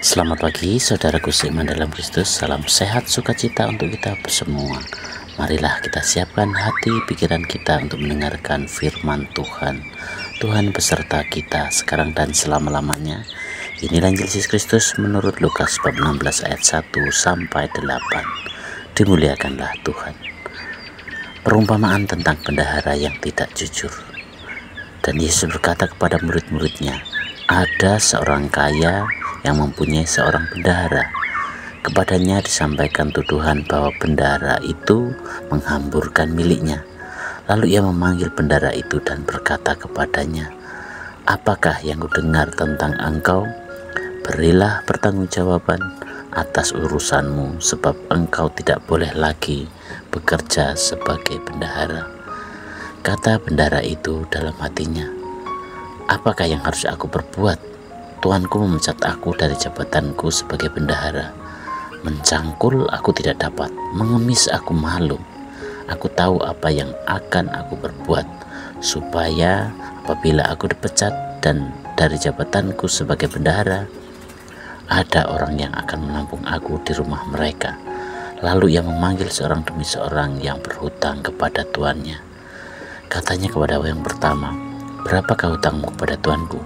Selamat pagi saudaraku seiman dalam Kristus. Salam sehat sukacita untuk kita semua. Marilah kita siapkan hati pikiran kita untuk mendengarkan firman Tuhan. Tuhan beserta kita sekarang dan selama-lamanya. Inilah Injil Yesus Kristus menurut Lukas bab 16 ayat 1 sampai 8. Dimuliakanlah Tuhan. Perumpamaan tentang bendahara yang tidak jujur. Dan Yesus berkata kepada murid-muridnya, ada seorang kaya yang mempunyai seorang bendahara. Kepadanya disampaikan tuduhan bahwa bendahara itu menghamburkan miliknya. Lalu ia memanggil bendahara itu dan berkata kepadanya, apakah yang kudengar tentang engkau? Berilah pertanggungjawaban atas urusanmu, sebab engkau tidak boleh lagi bekerja sebagai bendahara. Kata bendahara itu dalam hatinya, apakah yang harus aku perbuat? Tuanku memecat aku dari jabatanku sebagai bendahara. Mencangkul aku tidak dapat, mengemis aku malu. Aku tahu apa yang akan aku perbuat, supaya apabila aku dipecat dan dari jabatanku sebagai bendahara, ada orang yang akan menampung aku di rumah mereka. Lalu ia memanggil seorang demi seorang yang berhutang kepada tuannya. Katanya kepada yang pertama, berapakah hutangmu kepada tuanku?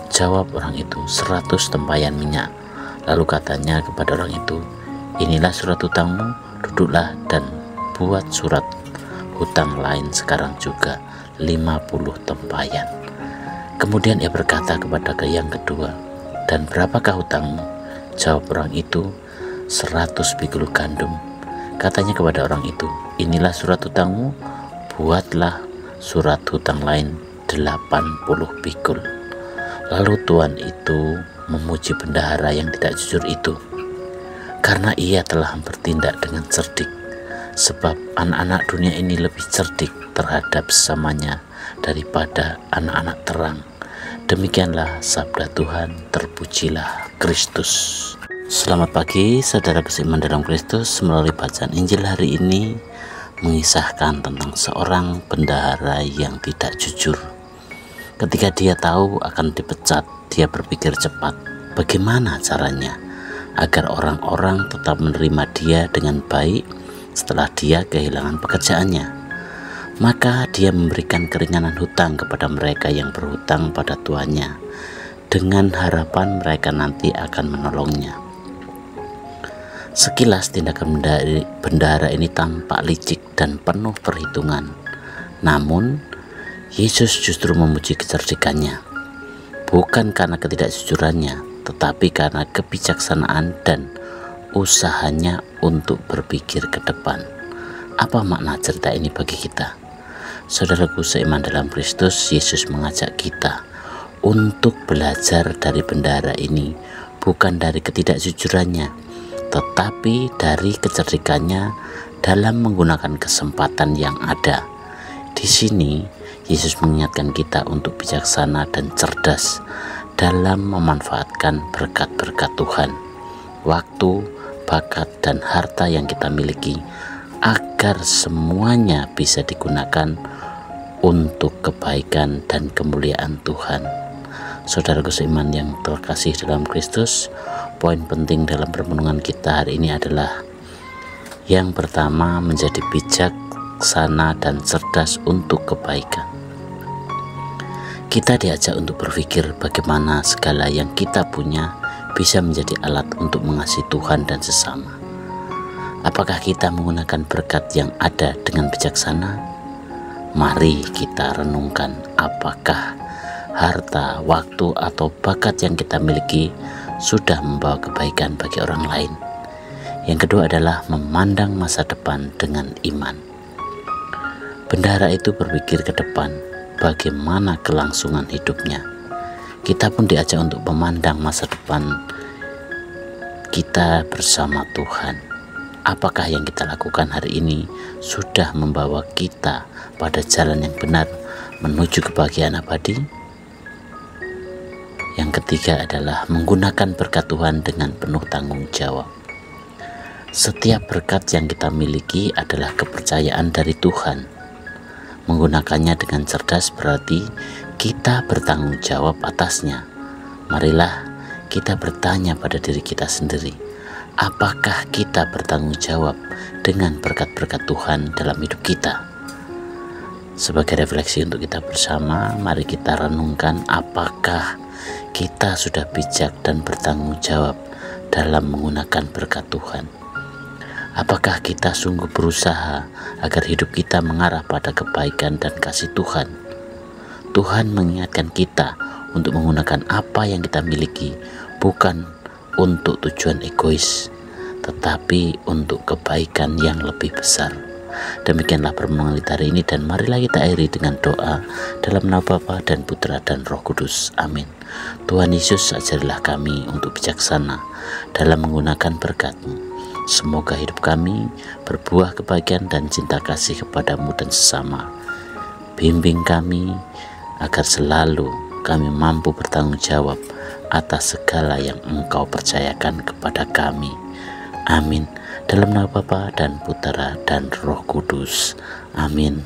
Jawab orang itu, 100 tempayan minyak. Lalu katanya kepada orang itu, inilah surat hutangmu, duduklah dan buat surat hutang lain sekarang juga, 50 tempayan. Kemudian ia berkata kepada yang kedua, dan berapakah hutangmu? Jawab orang itu, 100 pikul gandum. Katanya kepada orang itu, inilah surat hutangmu, buatlah surat hutang lain 80 pikul. Lalu tuan itu memuji bendahara yang tidak jujur itu, karena ia telah bertindak dengan cerdik. Sebab anak-anak dunia ini lebih cerdik terhadap sesamanya daripada anak-anak terang. Demikianlah sabda Tuhan, terpujilah Kristus. Selamat pagi saudara seiman dalam Kristus. Melalui bacaan Injil hari ini mengisahkan tentang seorang bendahara yang tidak jujur. Ketika dia tahu akan dipecat, dia berpikir cepat, bagaimana caranya agar orang-orang tetap menerima dia dengan baik setelah dia kehilangan pekerjaannya. Maka dia memberikan keringanan hutang kepada mereka yang berhutang pada tuannya, dengan harapan mereka nanti akan menolongnya. Sekilas tindakan bendahara ini tampak licik dan penuh perhitungan. Namun Yesus justru memuji kecerdikannya, bukan karena ketidakjujurannya, tetapi karena kebijaksanaan dan usahanya untuk berpikir ke depan. Apa makna cerita ini bagi kita? Saudaraku seiman dalam Kristus, Yesus mengajak kita untuk belajar dari bendahara ini, bukan dari ketidakjujurannya, tetapi dari kecerdikannya dalam menggunakan kesempatan yang ada. Di sini Yesus mengingatkan kita untuk bijaksana dan cerdas dalam memanfaatkan berkat-berkat Tuhan, waktu, bakat, dan harta yang kita miliki, agar semuanya bisa digunakan untuk kebaikan dan kemuliaan Tuhan. Saudaraku seiman yang terkasih dalam Kristus, poin penting dalam renungan kita hari ini adalah yang pertama, menjadi bijaksana dan cerdas untuk kebaikan. Kita diajak untuk berpikir bagaimana segala yang kita punya bisa menjadi alat untuk mengasihi Tuhan dan sesama. Apakah kita menggunakan berkat yang ada dengan bijaksana? Mari kita renungkan, apakah harta, waktu, atau bakat yang kita miliki sudah membawa kebaikan bagi orang lain? Yang kedua adalah memandang masa depan dengan iman. Bendahara itu berpikir ke depan, bagaimana kelangsungan hidupnya. Kita pun diajak untuk memandang masa depan kita bersama Tuhan. Apakah yang kita lakukan hari ini sudah membawa kita pada jalan yang benar menuju kebahagiaan abadi? Yang ketiga adalah menggunakan berkat Tuhan dengan penuh tanggung jawab. Setiap berkat yang kita miliki adalah kepercayaan dari Tuhan. Menggunakannya dengan cerdas berarti kita bertanggung jawab atasnya. Marilah kita bertanya pada diri kita sendiri, apakah kita bertanggung jawab dengan berkat-berkat Tuhan dalam hidup kita? Sebagai refleksi untuk kita bersama, mari kita renungkan apakah kita sudah bijak dan bertanggung jawab dalam menggunakan berkat Tuhan. Apakah kita sungguh berusaha agar hidup kita mengarah pada kebaikan dan kasih Tuhan? Tuhan mengingatkan kita untuk menggunakan apa yang kita miliki bukan untuk tujuan egois, tetapi untuk kebaikan yang lebih besar. Demikianlah permohonan kita hari ini, dan marilah kita akhiri dengan doa dalam nama Bapa dan Putra dan Roh Kudus. Amin. Tuhan Yesus, ajarilah kami untuk bijaksana dalam menggunakan berkat-Mu. Semoga hidup kami berbuah kebahagiaan dan cinta kasih kepadamu dan sesama. Bimbing kami agar selalu kami mampu bertanggung jawab atas segala yang Engkau percayakan kepada kami. Amin. Dalam nama Bapa dan Putra dan Roh Kudus. Amin.